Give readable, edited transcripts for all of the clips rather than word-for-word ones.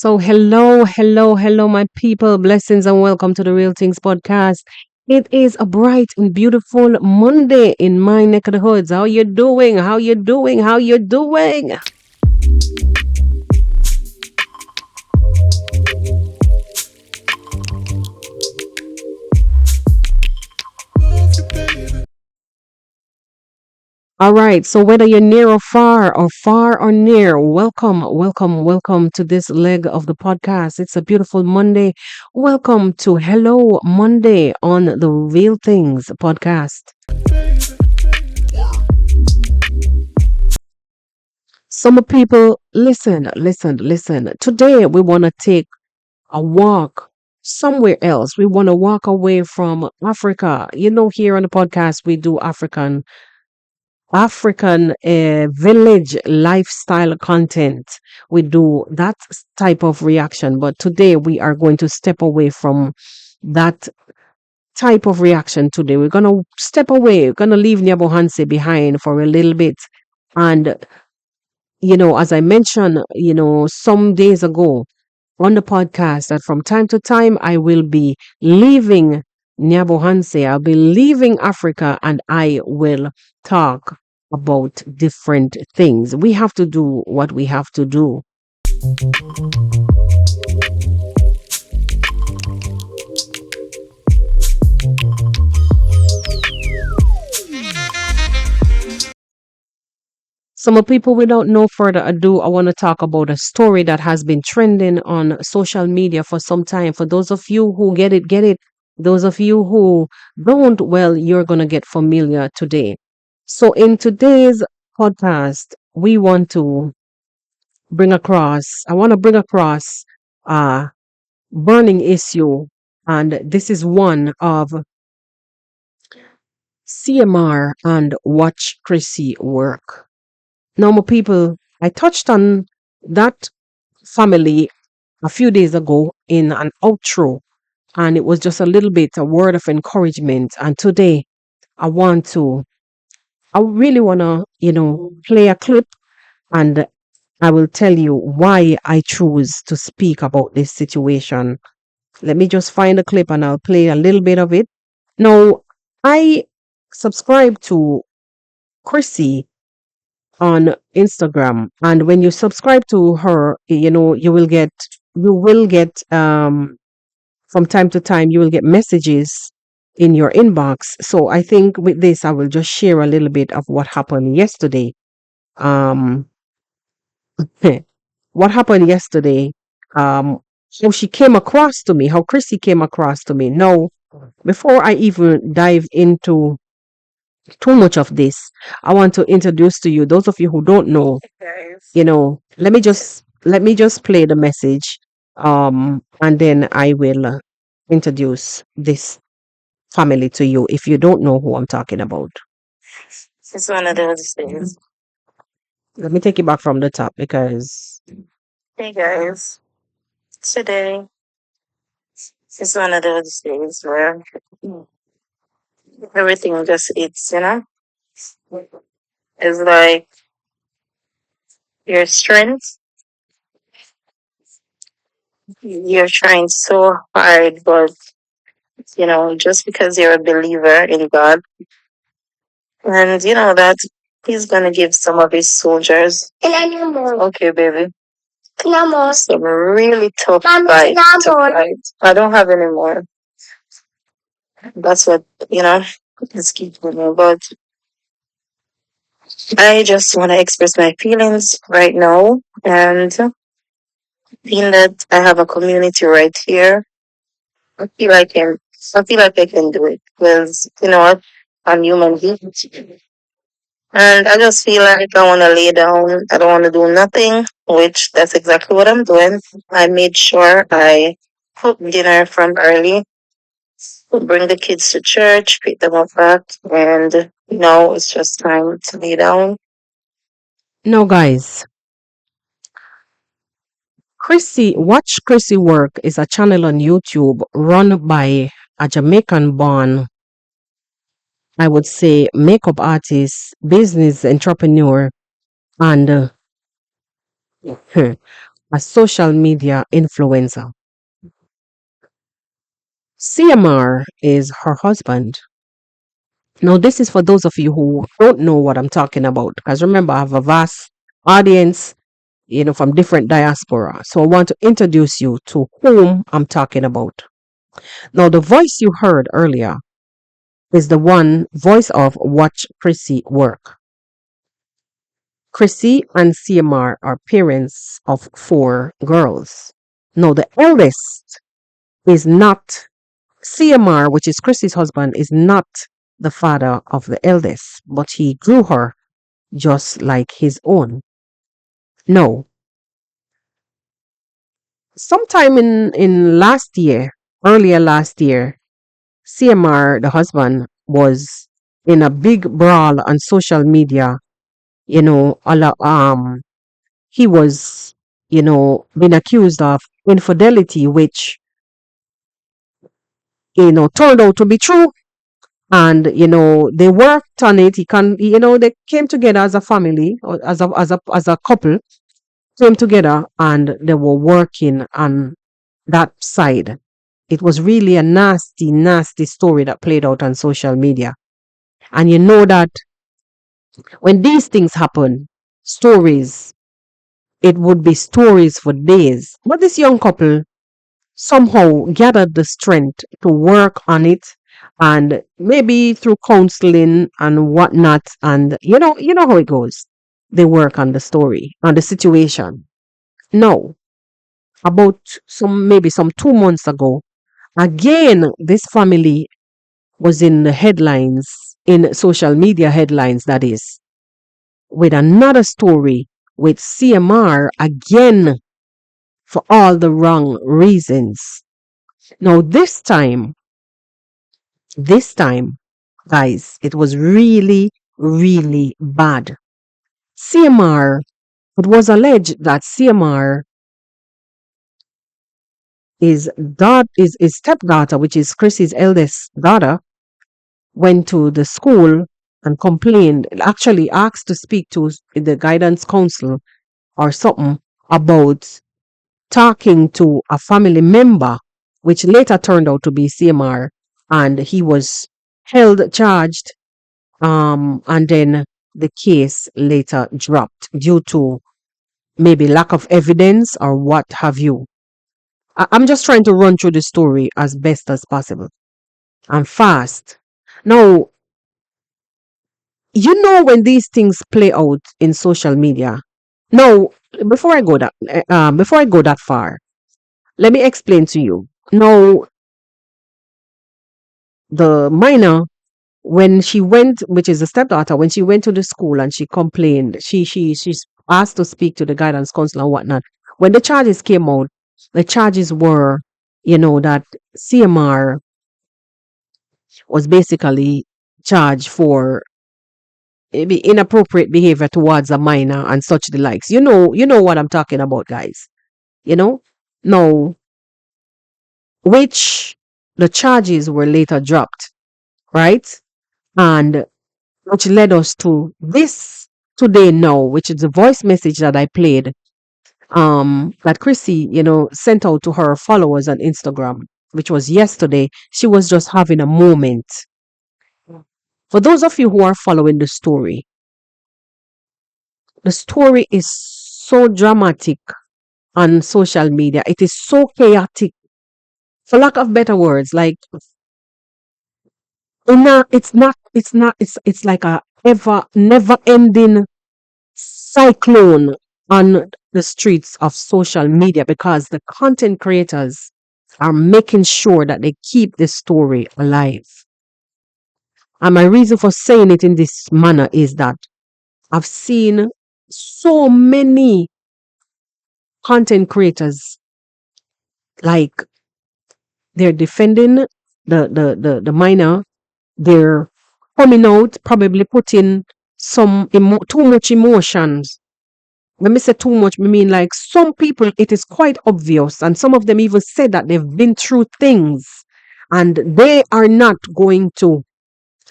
So, hello, my people. Blessings and welcome to the Real Things podcast. It is a bright and beautiful Monday in my neck of the hoods. How you doing? How you doing? How you doing? All right. So, whether you're near or far or near, welcome to this leg of the podcast. It's a beautiful Monday. Welcome to Hello Monday on the Real Things podcast. Some people, listen. Today, we want to take a walk somewhere else. We want to walk away from Africa. Here on the podcast, we do African village lifestyle content. We do that type of reaction. But today, we are going to step away from that type of reaction today. We're going to step away. We're going to leave Nyabohanse behind for a little bit. And as I mentioned, some days ago on the podcast, that from time to time I will be leaving Nyabohanse, I'll be leaving Africa, and I will talk about different things. We have to do what we have to do. Some people, without no further ado, I want to talk about a story that has been trending on social media for some time. For those of you who get it, get it. Those of you who don't, well, you're going to get familiar today. So, in today's podcast, I want to bring across a burning issue, and this is one of CMR and Watch Crissy work. Now, my people, I touched on that family a few days ago in an outro, and it was just a little bit a word of encouragement. And today, I really want to, play a clip, and I will tell you why I choose to speak about this situation. Let me just find a clip and I'll play a little bit of it. Now, I subscribe to Crissy on Instagram, and when you subscribe to her, you will get from time to time you will get messages in your inbox. So I think with this I will just share a little bit of what happened yesterday. Um what happened yesterday, how she came across to me, how Crissy came across to me. Now, before I even dive into too much of this, I want to introduce to you those of you who don't know. Let me just play the message, and then I will introduce this family to you if you don't know who I'm talking about. It's one of those things. Let me take it back from the top because Hey guys, today is one of those days where everything just hits. It's like your strength, you're trying so hard, but just because you're a believer in God, and you know that He's gonna give some of His soldiers, okay, baby, some really tough fight to fight. I don't have any more. That's what is keeping me. But I just want to express my feelings right now, and being that I have a community right here, I feel I can. I feel like I can do it because you know what, I'm human being, and I just feel like I want to lay down. I don't want to do nothing, which that's exactly what I'm doing. I made sure I cooked dinner from early, bring the kids to church, pick them up back, and it's just time to lay down. no, guys. Watch Crissy Work is a channel on YouTube run by a Jamaican born, I would say, makeup artist, business entrepreneur, and a social media influencer. CMR is her husband. Now, this is for those of you who don't know what I'm talking about, because remember, I have a vast audience, from different diaspora. So I want to introduce you to whom I'm talking about. Now, the voice you heard earlier is the one voice of Watch Crissy work. Crissy and CMR are parents of four girls. Now, the eldest is not CMR, which is Chrissy's husband, is not the father of the eldest, but he grew her just like his own. No, sometime in last year, earlier last year, CMR, the husband, was in a big brawl on social media. He was, being accused of infidelity, which turned out to be true. And they worked on it. They came together as a family, or as a couple, came together and they were working on that side. It was really a nasty, nasty story that played out on social media. And you know that when these things happen, stories, it would be stories for days. But this young couple somehow gathered the strength to work on it, and maybe through counseling and whatnot. And you know how it goes. They work on the story, on the situation. No, about some 2 months ago, again, this family was in the headlines, in social media headlines, that is, with another story with CMR again for all the wrong reasons. Now, this time, guys, it was really, really bad. CMR, it was alleged that CMR is stepdaughter, which is Chrissy's eldest daughter, went to the school and complained, actually asked to speak to the guidance council or something about talking to a family member, which later turned out to be CMR, and he was held charged. And then the case later dropped due to maybe lack of evidence or what have you. I'm just trying to run through the story as best as possible and fast. Now, when these things play out in social media. Now, before I go that far, let me explain to you. Now, the minor, when she went, which is the stepdaughter, when she went to the school and she complained, she's asked to speak to the guidance counselor and whatnot. When the charges came out, the charges were, that CMR was basically charged for maybe inappropriate behavior towards a minor and such the likes. You know what I'm talking about, guys. You know? No, which the charges were later dropped, right? And which led us to this today now, which is the voice message that I played, that Crissy, sent out to her followers on Instagram, which was yesterday. She was just having a moment. For those of you who are following the story is so dramatic on social media. It is so chaotic, for lack of better words. Like, it's like a ever never ending cyclone on the streets of social media, because the content creators are making sure that they keep this story alive. And my reason for saying it in this manner is that I've seen so many content creators, like, they're defending the minor. They're coming out, probably putting too much emotions. When me say too much, I mean, like, some people, it is quite obvious, and some of them even say that they've been through things and they are not going to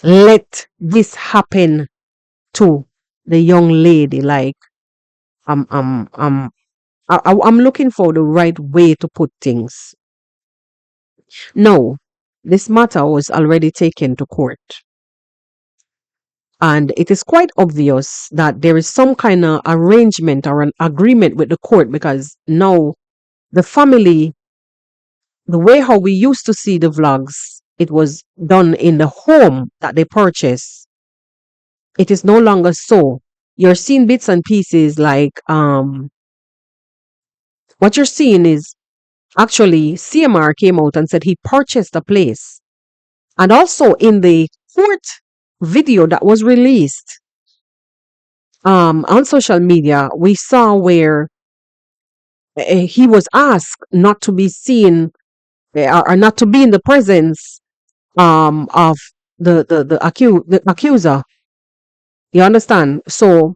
let this happen to the young lady. Like, I'm I'm looking for the right way to put things. No, this matter was already taken to court. And it is quite obvious that there is some kind of arrangement or an agreement with the court, because now the family, the way how we used to see the vlogs, it was done in the home that they purchased. It is no longer so. You're seeing bits and pieces like what you're seeing is actually CMR came out and said he purchased a place. And also in the court video that was released on social media, we saw where he was asked not to be seen, or not to be in the presence of the accuser. You understand? So,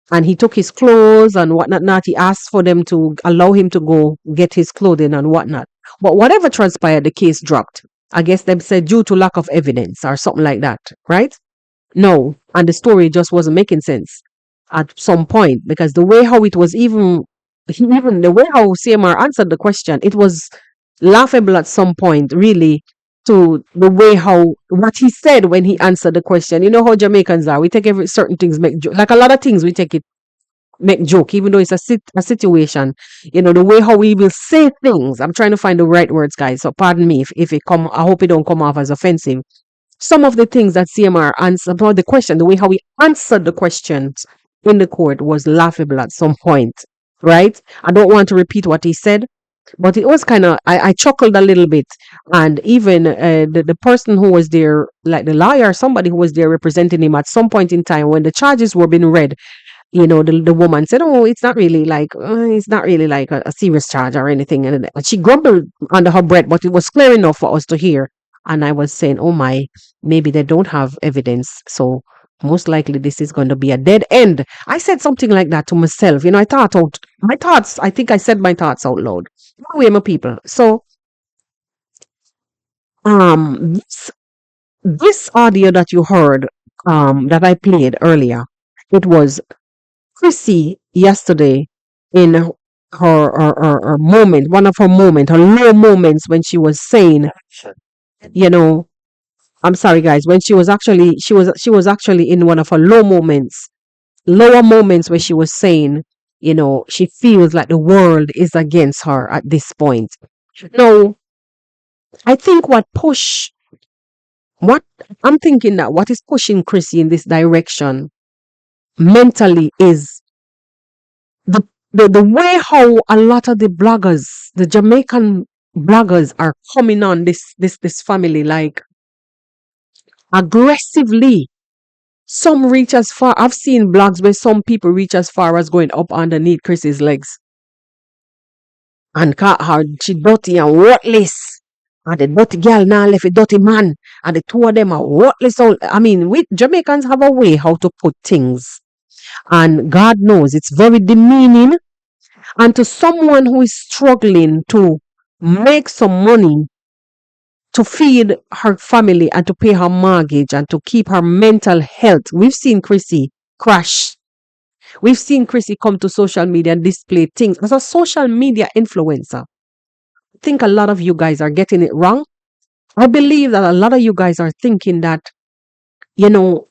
and he took his clothes and whatnot. Not he asked for them to allow him to go get his clothing and whatnot. But whatever transpired, the case dropped. I guess them said due to lack of evidence or something like that, right? No, and the story just wasn't making sense at some point, because the way how it was, even the way how CMR answered the question, it was laughable at some point, really, to the way how what he said when he answered the question. You know how Jamaicans are. We take every certain things make like a lot of things we take it make joke, even though it's a situation. You know, the way how we will say things. I'm trying to find the right words, guys. So pardon me if it come. I hope it don't come off as offensive. Some of the things that CMR answered about the question, the way how he answered the questions in the court was laughable at some point, right? I don't want to repeat what he said, but it was kind of, I chuckled a little bit. And even the person who was there, like the lawyer, somebody who was there representing him at some point in time when the charges were being read, the woman said, "Oh, it's not really like a serious charge or anything." And she grumbled under her breath, but it was clear enough for us to hear. And I was saying, "Oh my, maybe they don't have evidence, so most likely this is going to be a dead end." I said something like that to myself. I thought out my thoughts. I think I said my thoughts out loud. Anyway, my people. So, this audio that you heard, that I played earlier, it was Crissy yesterday in her moment, one of her moment, her low moments when she was saying, you know, I'm sorry guys, when she was actually in one of her lower moments where she was saying, she feels like the world is against her at this point. No, I think what I'm thinking that what is pushing Crissy in this direction mentally is the the way how a lot of the bloggers, the Jamaican bloggers, are coming on this family like aggressively. Some reach as far. I've seen blogs where some people reach as far as going up underneath Chrissy's legs and call her she dirty and worthless. And the dirty girl now left a dirty man. And the two of them are worthless. I mean, we Jamaicans have a way how to put things. And God knows it's very demeaning. And to someone who is struggling to make some money to feed her family and to pay her mortgage and to keep her mental health. We've seen Crissy crash. We've seen Crissy come to social media and display things as a social media influencer. I think a lot of you guys are getting it wrong. I believe that a lot of you guys are thinking that, you know,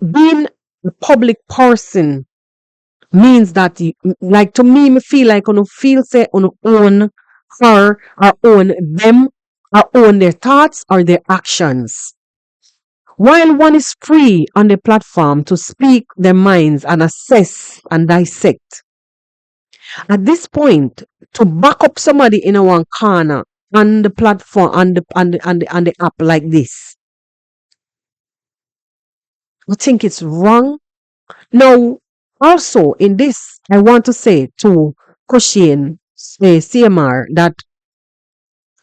being a public person means that, like, to me feel like on feel say on own her or own them or own their thoughts or their actions. While one is free on the platform to speak their minds and assess and dissect, at this point, to back up somebody in a one corner on the platform, on the app like this, I think it's wrong. Now, also in this, I want to say to Koshin, CMR, that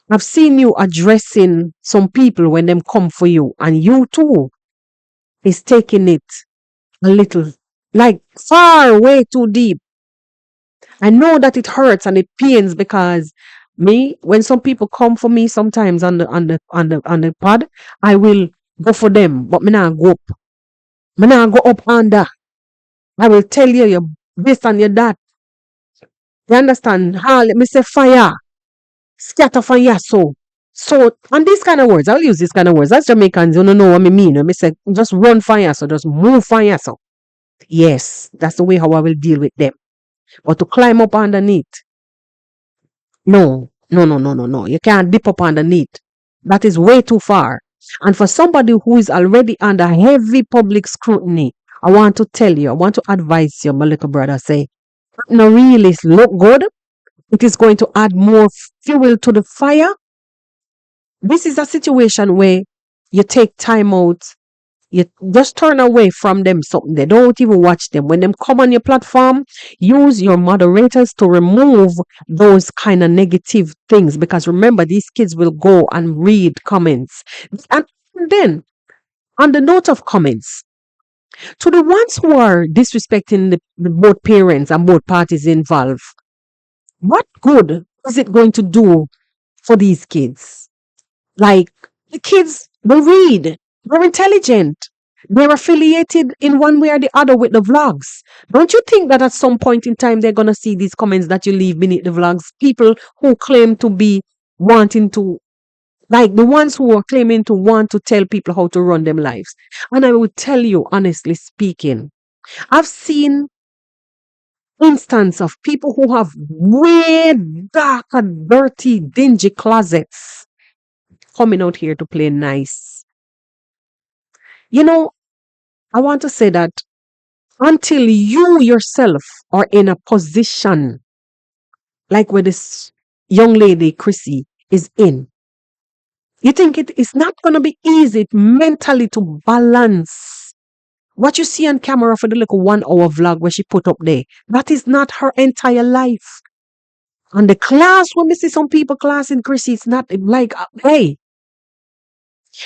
I've seen you addressing some people when them come for you, and you too is taking it a little, like, far way too deep. I know that it hurts and it pains, because me, when some people come for me sometimes on the pod, I will go for them, but me not go up. Me not go up under. I will tell you this and you that. You understand? Let me say fire, scatter fire, so. So, and these kind of words, I'll use these kind of words. As Jamaicans, you don't know what I mean. Let me say, just run fire, so just move fire, so. Yes, that's the way how I will deal with them. But to climb up underneath, no, no, no, no, no, no. You can't dip up underneath. That is way too far. And for somebody who is already under heavy public scrutiny, I want to tell you, I want to advise you, my little brother, say, no, really look good. It is going to add more fuel to the fire. This is a situation where you take time out, you just turn away from them something. They don't even watch them. When them come on your platform, use your moderators to remove those kind of negative things. Because remember, these kids will go and read comments. And then, on the note of comments, to the ones who are disrespecting the both parents and both parties involved, what good is it going to do for these kids? Like, the kids, they read, they're intelligent, they're affiliated in one way or the other with the vlogs. Don't you think that at some point in time they're going to see these comments that you leave beneath the vlogs? People who claim to be wanting to, like the ones who are claiming to want to tell people how to run them lives. And I will tell you, honestly speaking, I've seen instance of people who have way dark and dirty, dingy closets coming out here to play nice. You know, I want to say that until you yourself are in a position like where this young lady, Crissy, is in, you think it is not going to be easy mentally to balance what you see on camera for the little 1 hour vlog where she put up there. That is not her entire life. And the class, when we see some people class in Crissy, it's not like, hey,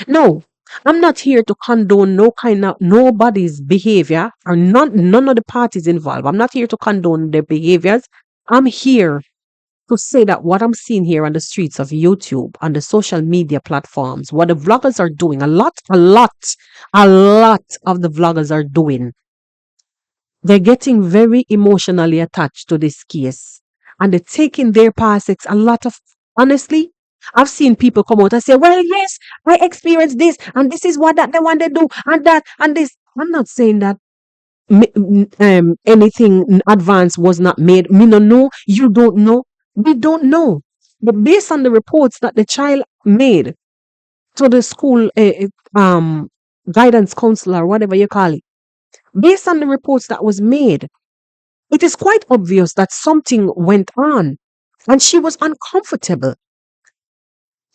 no, I'm not here to condone no kind of nobody's behavior or none of the parties involved. I'm not here to condone their behaviors. I'm here to say that what I'm seeing here on the streets of YouTube, on the social media platforms, what the vloggers are doing, a lot of the vloggers are doing, they're getting very emotionally attached to this case. And they're taking their past a lot of, honestly, I've seen people come out and say, well, yes, I experienced this, and this is what that they want to do, and that, and this. I'm not saying that anything in advance was not made. Me no know, you don't know, we don't know. But based on the reports that the child made to the school guidance counselor, whatever you call it, based on the reports that was made, it is quite obvious that something went on and she was uncomfortable.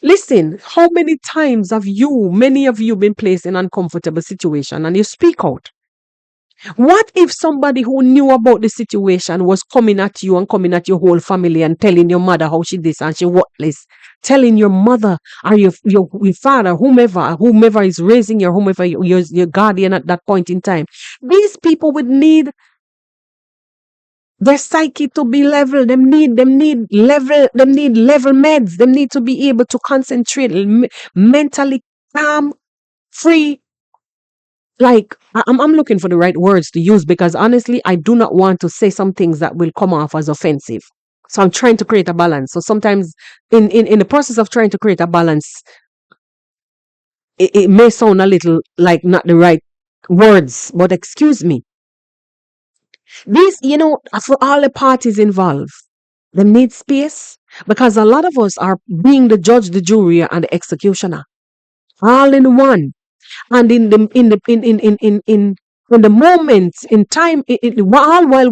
Listen, how many times have many of you been placed in uncomfortable situation and you speak out? What if somebody who knew about the situation was coming at you and coming at your whole family and telling your mother how she this and she worthless, telling your mother or your father, whomever is raising you, whomever your guardian at that point in time? These people would need their psyche to be level. Them need level meds. Them need to be able to concentrate, mentally calm, free. Like I'm looking for the right words to use because honestly, I do not want to say some things that will come off as offensive. So I'm trying to create a balance. So sometimes in the process of trying to create a balance, it may sound a little like not the right words, but excuse me. These, for all the parties involved, they need space because a lot of us are being the judge, the jury, and the executioner, all in one. And in the moments in time, all while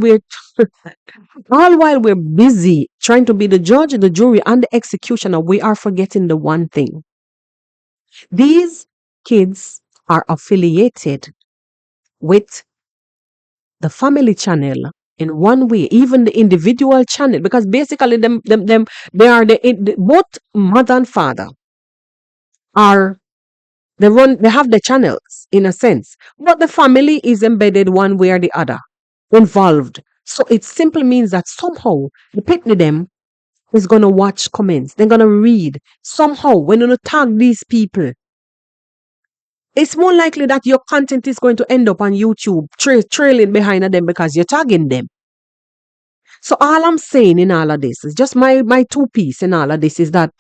we're busy trying to be the judge, the jury, and the executioner, we are forgetting the one thing. These kids are affiliated with the family channel in one way, even the individual channel, because basically they are both mother and father are they have the channels in a sense, but the family is embedded one way or the other, involved. So it simply means that somehow the pitney them is gonna watch comments, they're gonna read. Somehow when you tag these people, it's more likely that your content is going to end up on YouTube trailing behind them because you're tagging them. So all I'm saying in all of this is just my two piece in all of this is that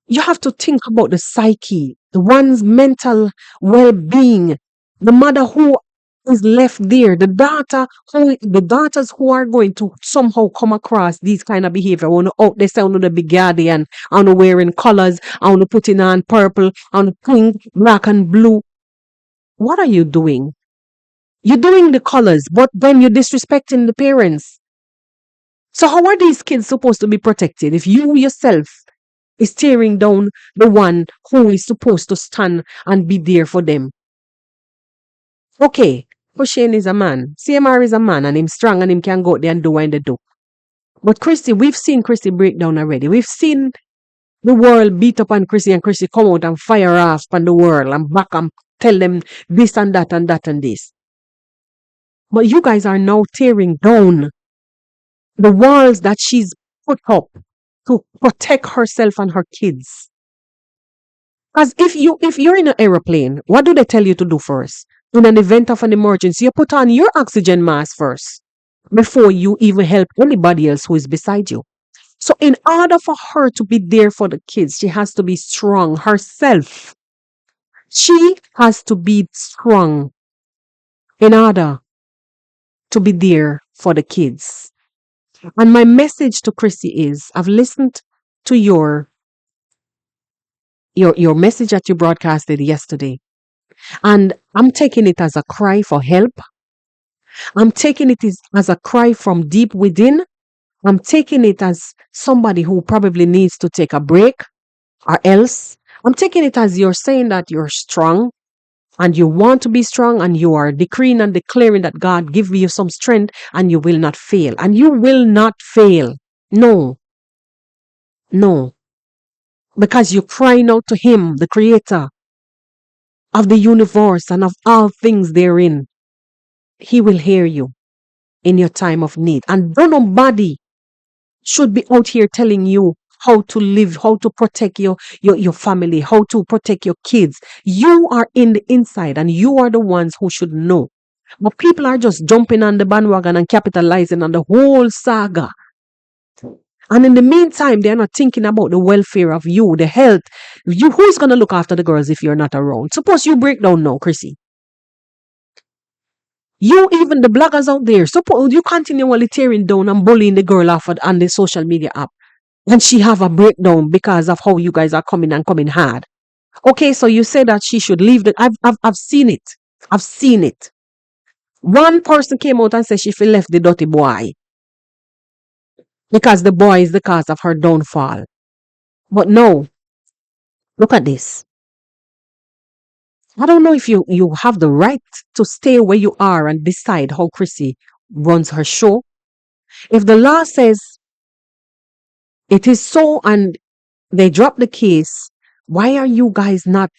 you have to think about the psyche, the one's mental well-being, the mother who is left there, the daughters who are going to somehow come across these kind of behavior. I want to out they sound the big guardian, I want to wearing colors, I want to putting on purple, I want to pink, black and blue. What are you doing? You're doing the colors, but then you're disrespecting the parents. So how are these kids supposed to be protected if you yourself is tearing down the one who is supposed to stand and be there for them? Okay, Hussein is a man. CMR is a man and him strong and him can go out there and do what they do. But Christy, we've seen Christy break down already. We've seen the world beat up on Christy and Christy come out and fire off on the world and back and tell them this and that and that and this. But you guys are now tearing down the walls that she's put up to protect herself and her kids. Because if you're in an aeroplane, what do they tell you to do first? In an event of an emergency, you put on your oxygen mask first before you even help anybody else who is beside you. So in order for her to be there for the kids, she has to be strong herself. She has to be strong in order to be there for the kids. And my message to Chrissy is I've listened to your message that you broadcasted yesterday. And I'm taking it as a cry for help. I'm taking it as a cry from deep within. I'm taking it as somebody who probably needs to take a break or else. I'm taking it as you're saying that you're strong and you want to be strong and you are decreeing and declaring that God give you some strength and you will not fail. And you will not fail. No, no. Because you're crying out to Him, the Creator of the universe and of all things therein. He will hear you in your time of need. And don't nobody should be out here telling you how to live, how to protect your family, how to protect your kids. You are in the inside and you are the ones who should know. But people are just jumping on the bandwagon and capitalizing on the whole saga. And in the meantime, they're not thinking about the welfare of you, the health. Who's going to look after the girls if you're not around? Suppose you break down now, Chrissy. You, even the bloggers out there, suppose you continually tearing down and bullying the girl off on the social media app. And she have a breakdown because of how you guys are coming hard. Okay, so you say that she should leave. I've seen it. I've seen it. One person came out and said she feel left the dirty boy because the boy is the cause of her downfall. But no, look at this. I don't know if you have the right to stay where you are and decide how Chrissy runs her show. If the law says it is so and they drop the case, why are you guys not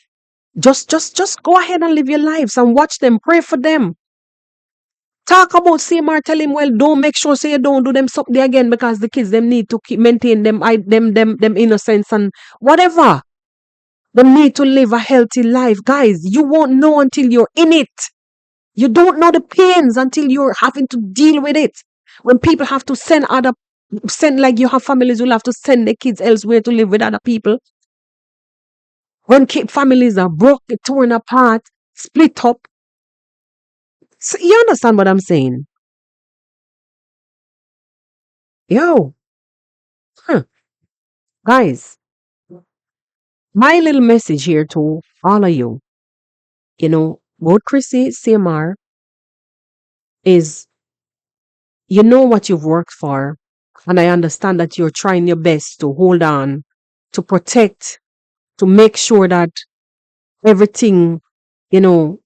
just go ahead and live your lives and watch them, pray for them. Talk about CMR, tell him, well, don't make sure say you don't do them something again because the kids them need to keep maintain them innocence and whatever. They need to live a healthy life. Guys, you won't know until you're in it. You don't know the pains until you're having to deal with it. When people have to send like you have families will have to send their kids elsewhere to live with other people. When families are broke, torn apart, split up. So you understand what I'm saying? Yo, huh. Guys, my little message here to all of you, both Chrissy, CMR, is you know what you've worked for. And I understand that you're trying your best to hold on, to protect, to make sure that everything, you know,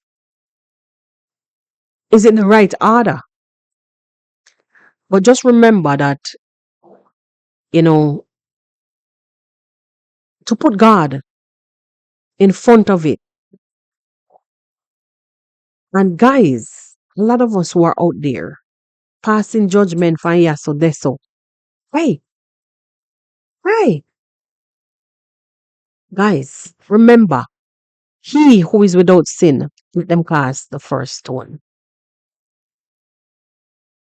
is in the right order. But just remember that, you know, to put God in front of it. And guys, a lot of us who are out there passing judgment for yes or deso. Hey, hey, guys, remember, he who is without sin, let them cast the first stone.